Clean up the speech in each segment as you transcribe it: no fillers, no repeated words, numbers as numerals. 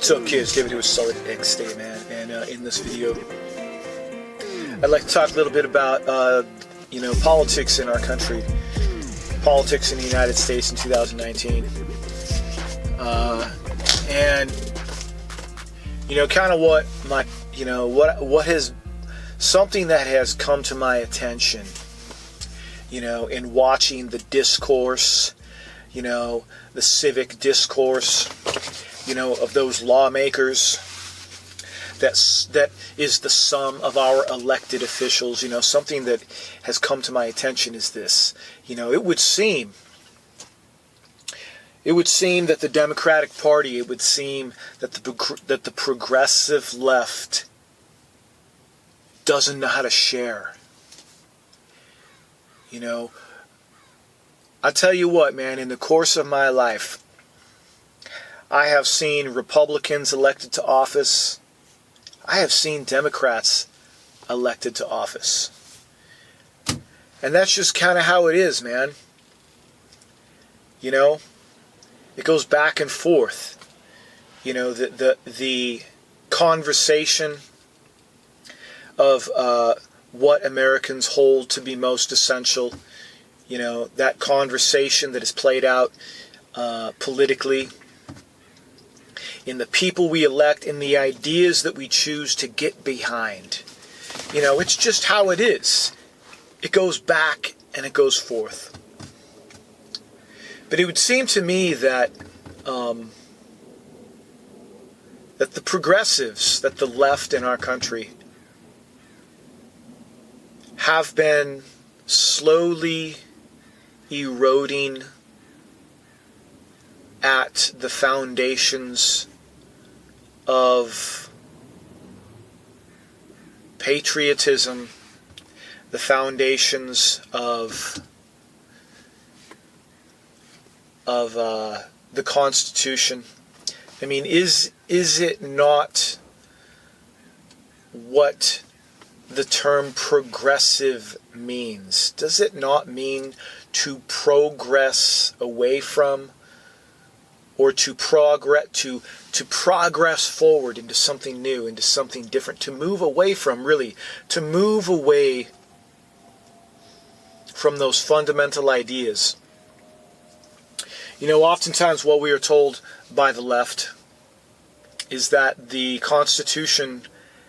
What's up, kids? David here with Solid X Day, man. And in this video, I'd like to talk a little bit about, politics in our country, politics in the United States in 2019, and kind of what has something that has come to my attention, in watching the discourse, the civic discourse, of those lawmakers. That is the sum of our elected officials. Something that has come to my attention is this. It would seem that the Democratic Party, it would seem that the progressive left doesn't know how to share. I tell you what, man, in the course of my life, I have seen Republicans elected to office. I have seen Democrats elected to office. And that's just kind of how it is, man. It goes back and forth. The conversation of what Americans hold to be most essential, that conversation that is played out politically, in the people we elect, in the ideas that we choose to get behind. It's just how it is. It goes back and it goes forth. But it would seem to me that that the progressives, that the left in our country, have been slowly eroding at the foundations of patriotism, the foundations of the Constitution. I mean, is it not what the term progressive means? Does it not mean to progress away from, or to progress forward into something new, into something different, to move away from, really, to move away from those fundamental ideas? Oftentimes what we are told by the left is that the Constitution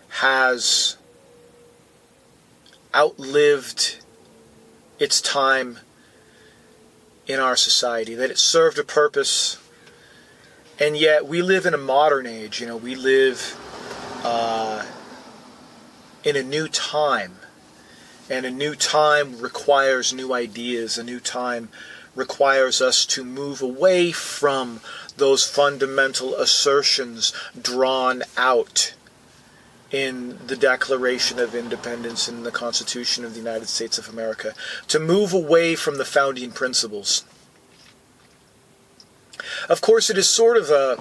has outlived its time in our society, that it served a purpose. And yet we live in a modern age. We live in a new time. And a new time requires new ideas. A new time requires us to move away from those fundamental assertions drawn out in the Declaration of Independence and the Constitution of the United States of America. To move away from the founding principles. Of course, it is sort of a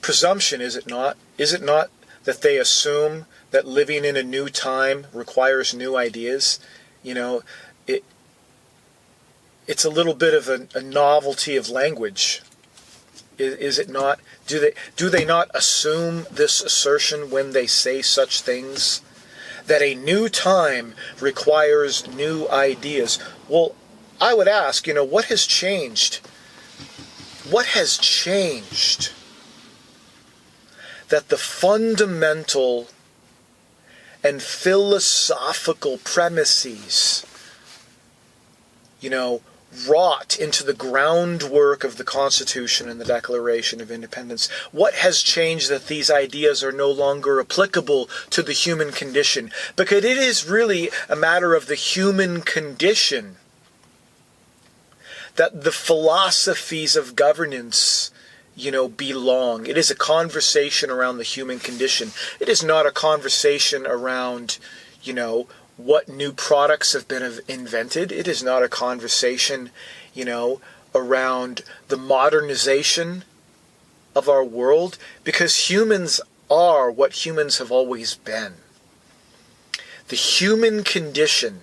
presumption, is it not? Is it not that they assume that living in a new time requires new ideas? It's a little bit of a novelty of language. Is it not? Do they not assume this assertion when they say such things? That a new time requires new ideas. Well, I would ask, what has changed? What has changed that the fundamental and philosophical premises, wrought into the groundwork of the Constitution and the Declaration of Independence? What has changed that these ideas are no longer applicable to the human condition? Because it is really a matter of the human condition that the philosophies of governance, belong. It is a conversation around the human condition. It is not a conversation around, what new products have been invented. It is not a conversation, around the modernization of our world, because humans are what humans have always been. The human condition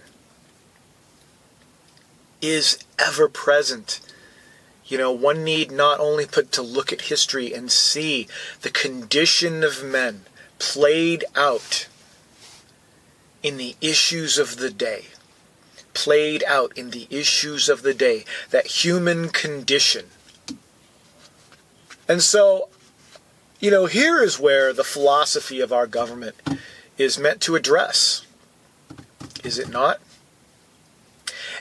is ever present One need not only but to look at history and see the condition of men played out in the issues of the day. Played out in the issues of the day. That human condition. And so, here is where the philosophy of our government is meant to address. Is it not?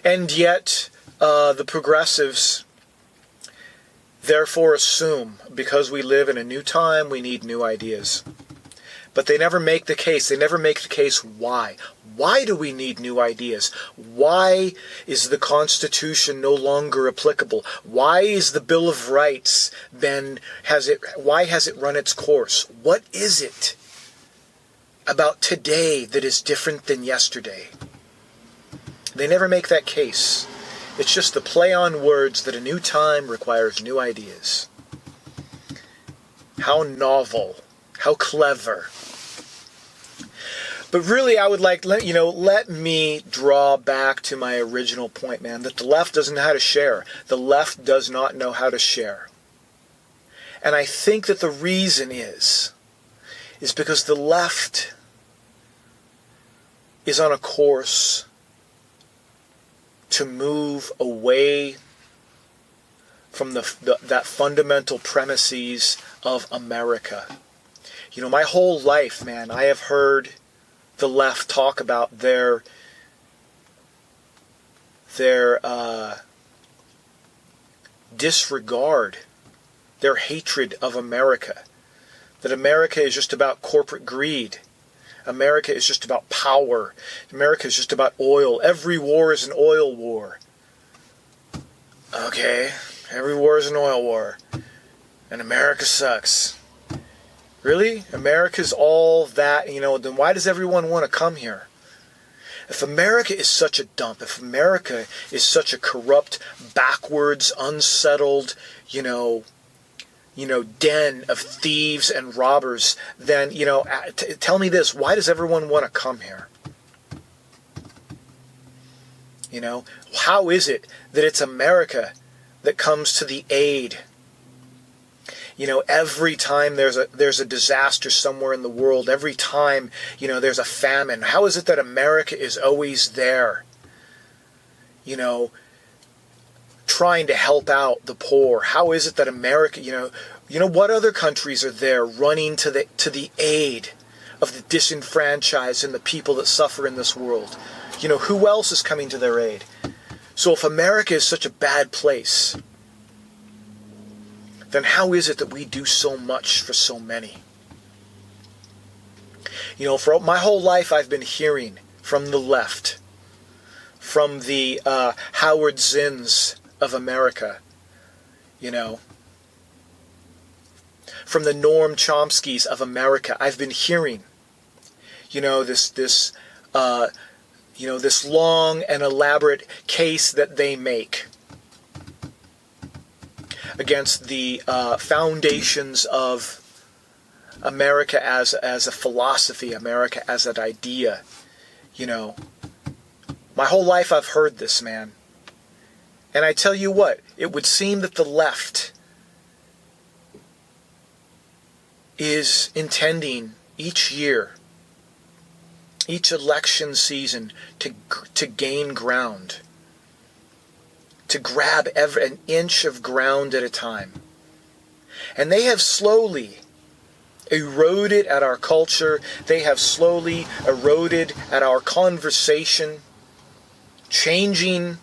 And yet, the progressives therefore assume, because we live in a new time, we need new ideas. But they never make the case. They never make the case why. Why do we need new ideas? Why is the Constitution no longer applicable? Why is the Bill of Rights why has it run its course? What is it about today that is different than yesterday? They never make that case. It's just the play on words that a new time requires new ideas. How novel. How clever. But really, I would let me draw back to my original point, man, that the left doesn't know how to share. The left does not know how to share. And I think that the reason is because the left is on a course to move away from that fundamental premises of America. My whole life, man, I have heard the left talk about their disregard, their hatred of America. That America is just about corporate greed. America is just about power. America is just about oil. Every war is an oil war. Okay, every war is an oil war. And America sucks. Really? America's all that, then why does everyone want to come here? If America is such a dump, if America is such a corrupt, backwards, unsettled, den of thieves and robbers, then, tell me this, why does everyone want to come here? How is it that it's America that comes to the aid? Every time there's a disaster somewhere in the world, every time, there's a famine, how is it that America is always there? Trying to help out the poor. How is it that America, what other countries are there running to the aid of the disenfranchised and the people that suffer in this world? Who else is coming to their aid? So if America is such a bad place, then how is it that we do so much for so many? For my whole life I've been hearing from the left, from the Howard Zinns of America, from the Noam Chomskys of America. I've been hearing, this long and elaborate case that they make against the foundations of America as a philosophy, America as an idea. My whole life I've heard this, man. And I tell you what, it would seem that the left is intending each year, each election season, to gain ground, to grab an inch of ground at a time. And they have slowly eroded at our culture. They have slowly eroded at our conversation, changing,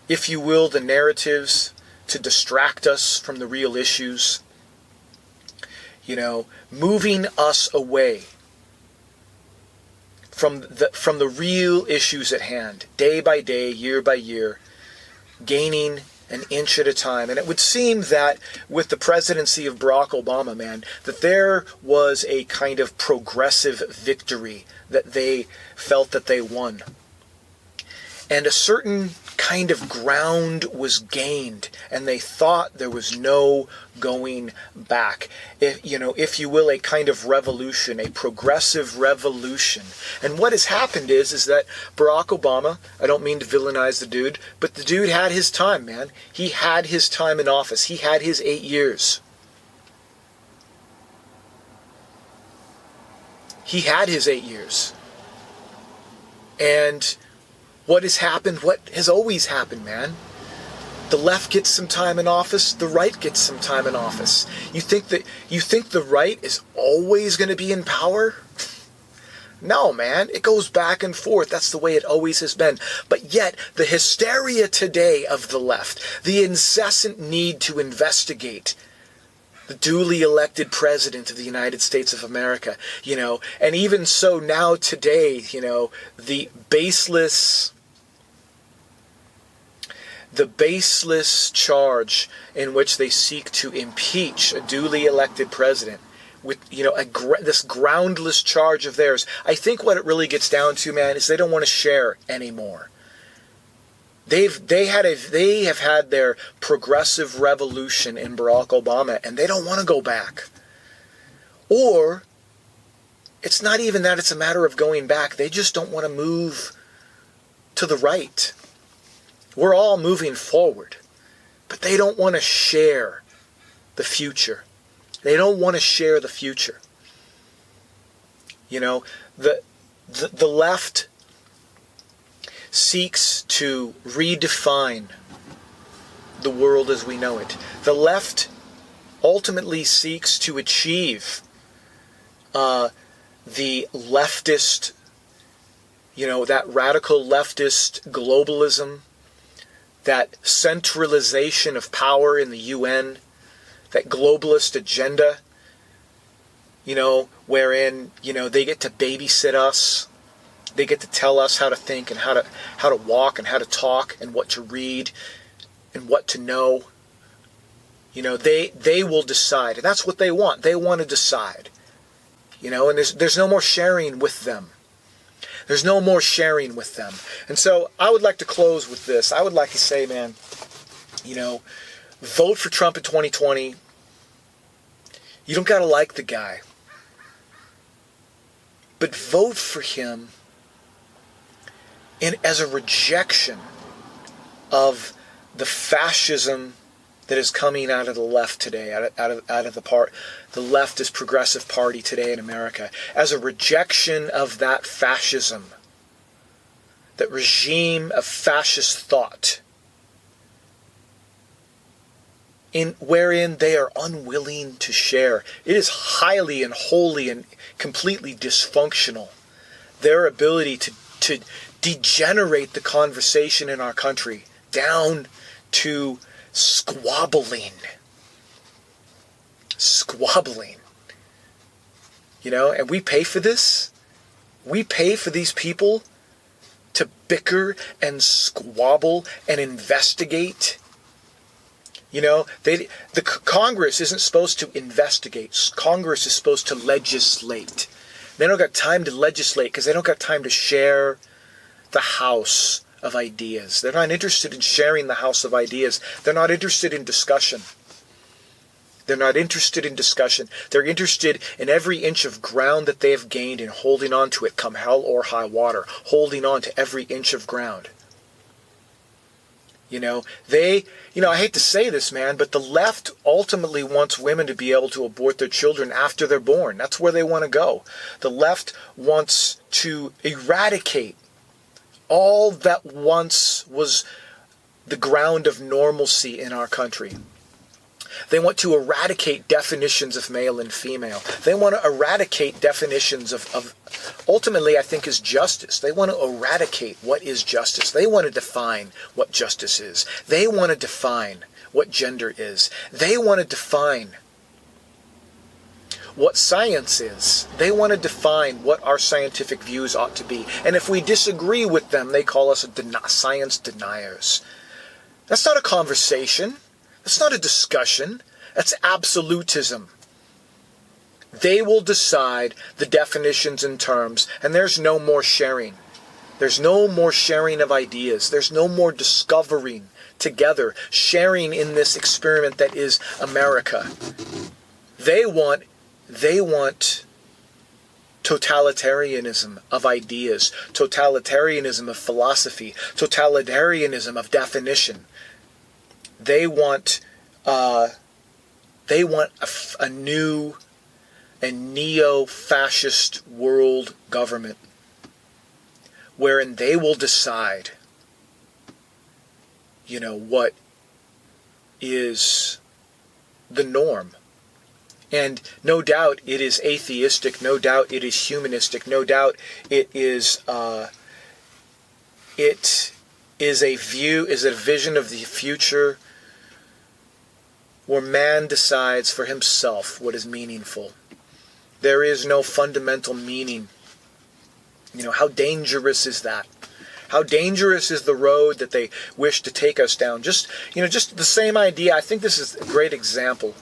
if you will, the narratives to distract us from the real issues. Moving us away from the real issues at hand, day by day, year by year, gaining an inch at a time. And it would seem that with the presidency of Barack Obama, man, that there was a kind of progressive victory that they felt that they won. And a certain kind of ground was gained, and they thought there was no going back. If you will, a kind of revolution, a progressive revolution. And what has happened is that Barack Obama, I don't mean to villainize the dude, but the dude had his time, man. He had his time in office. He had his 8 years. He had his 8 years. And what has happened, what has always happened, man? The left gets some time in office, the right gets some time in office. You think the right is always going to be in power? No, man, it goes back and forth. That's the way it always has been. But yet, the hysteria today of the left, the incessant need to investigate the duly elected president of the United States of America, and even so now today, the baseless charge in which they seek to impeach a duly elected president with, this groundless charge of theirs. I think what it really gets down to, man, is they don't want to share anymore. They have had their progressive revolution in Barack Obama, and they don't want to go back. Or it's not even that it's a matter of going back. They just don't want to move to the right. We're all moving forward, but they don't want to share the future. They don't want to share the future. The left seeks to redefine the world as we know it. The left ultimately seeks to achieve the leftist, that radical leftist globalism, that centralization of power in the UN, that globalist agenda, wherein, they get to babysit us. They get to tell us how to think and how to walk and how to talk and what to read and what to know. They will decide, and that's what they want. They want to decide. And there's no more sharing with them. There's no more sharing with them. And so I would like to close with this. I would like to say, man, vote for Trump in 2020. You don't got to like the guy, but vote for him as a rejection of the fascism that is coming out of the left today, out of the leftist progressive party today in America, as a rejection of that fascism, that regime of fascist thought, wherein they are unwilling to share. It is highly and wholly and completely dysfunctional. Their ability to degenerate the conversation in our country down to squabbling. And we pay for this. We pay for these people to bicker and squabble and investigate. The Congress isn't supposed to investigate. Congress is supposed to legislate. They don't got time to legislate because they don't got time to share the house of ideas. They're not interested in sharing the house of ideas. They're not interested in discussion. They're interested in every inch of ground that they have gained and holding on to it come hell or high water. Holding on to every inch of ground. I hate to say this, man, but the left ultimately wants women to be able to abort their children after they're born. That's where they want to go. The left wants to eradicate all that once was the ground of normalcy in our country. They want to eradicate definitions of male and female. They want to eradicate definitions of ultimately, I think, is justice. They want to eradicate what is justice. They want to define what justice is. They want to define what gender is. They want to define what science is. They want to define what our scientific views ought to be. And if we disagree with them, they call us science deniers. That's not a conversation. That's not a discussion. That's absolutism. They will decide the definitions and terms, and there's no more sharing. There's no more sharing of ideas. There's no more discovering together, sharing in this experiment that is America. They want totalitarianism of ideas, totalitarianism of philosophy, totalitarianism of definition. They want a new and neo-fascist world government wherein they will decide, what is the norm. And no doubt it is atheistic, no doubt it is humanistic, no doubt it is a vision of the future where man decides for himself what is meaningful. There is no fundamental meaning. How dangerous is that? How dangerous is the road that they wish to take us down? Just the same idea. I think this is a great example.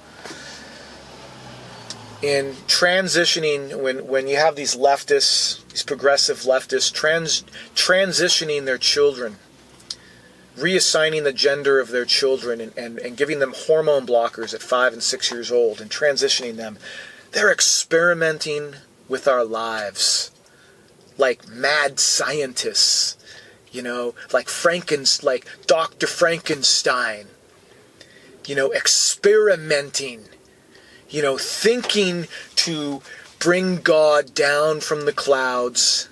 In transitioning, when you have these leftists, these progressive leftists, transitioning their children, reassigning the gender of their children and giving them hormone blockers at 5 and 6 years old and transitioning them, they're experimenting with our lives like mad scientists, like Dr. Frankenstein, experimenting, thinking to bring God down from the clouds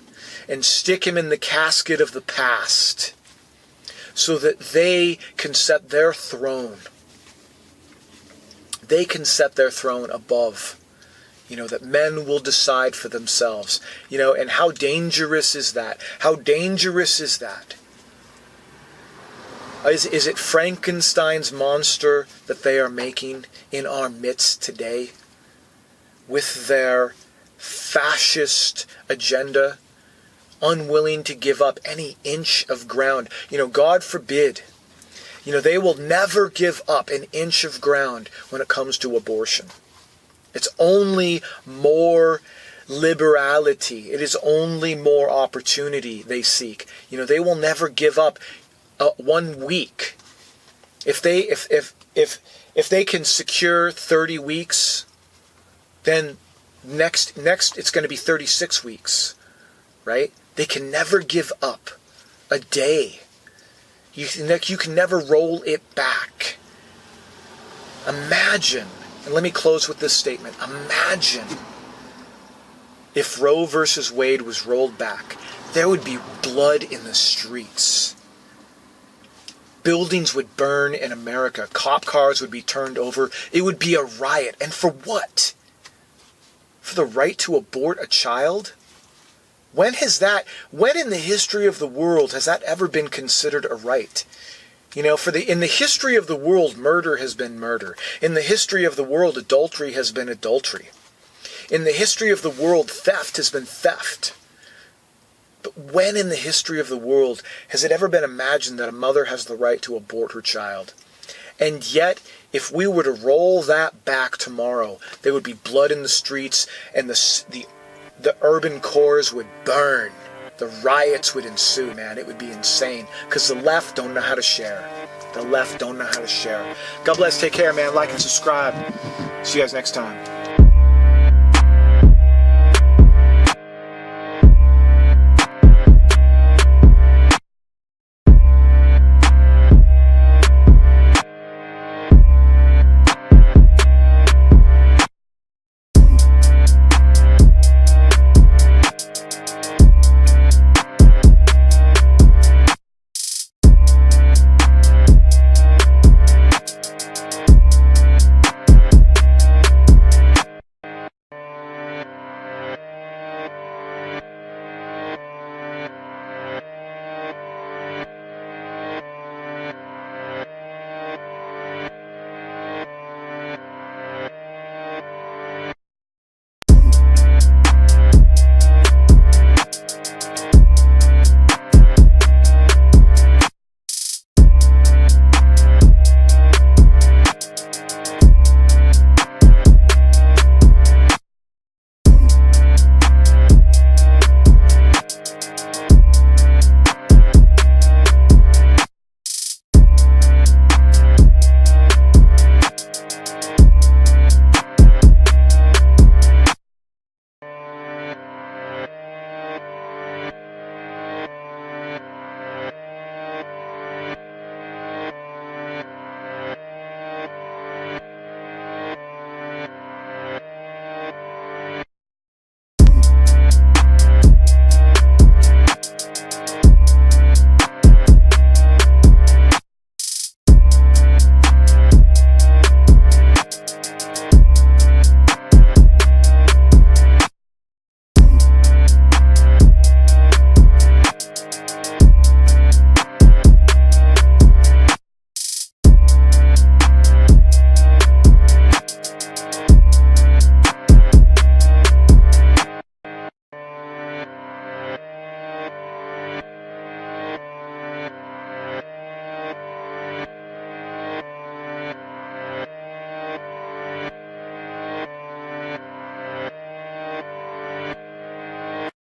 and stick him in the casket of the past so that they can set their throne. They can set their throne above, that men will decide for themselves, and how dangerous is that? How dangerous is that? Is it Frankenstein's monster that they are making in our midst today with their fascist agenda, unwilling to give up any inch of ground? God forbid, they will never give up an inch of ground when it comes to abortion. It's only more liberality. It is only more opportunity they seek. They will never give up 1 week. If they can secure 30 weeks, then next it's going to be 36 weeks, right? They can never give up a day. You can never roll it back. Imagine, and let me close with this statement. Imagine if Roe versus Wade was rolled back. There would be blood in the streets. Buildings would burn in America. Cop cars would be turned over. It would be a riot. And for what? For the right to abort a child? When in the history of the world has that ever been considered a right? In the history of the world, murder has been murder. In the history of the world, adultery has been adultery. In the history of the world, theft has been theft. But when in the history of the world has it ever been imagined that a mother has the right to abort her child? And yet, if we were to roll that back tomorrow, there would be blood in the streets and the urban cores would burn. The riots would ensue, man. It would be insane. Because the left don't know how to share. The left don't know how to share. God bless. Take care, man. Like and subscribe. See you guys next time.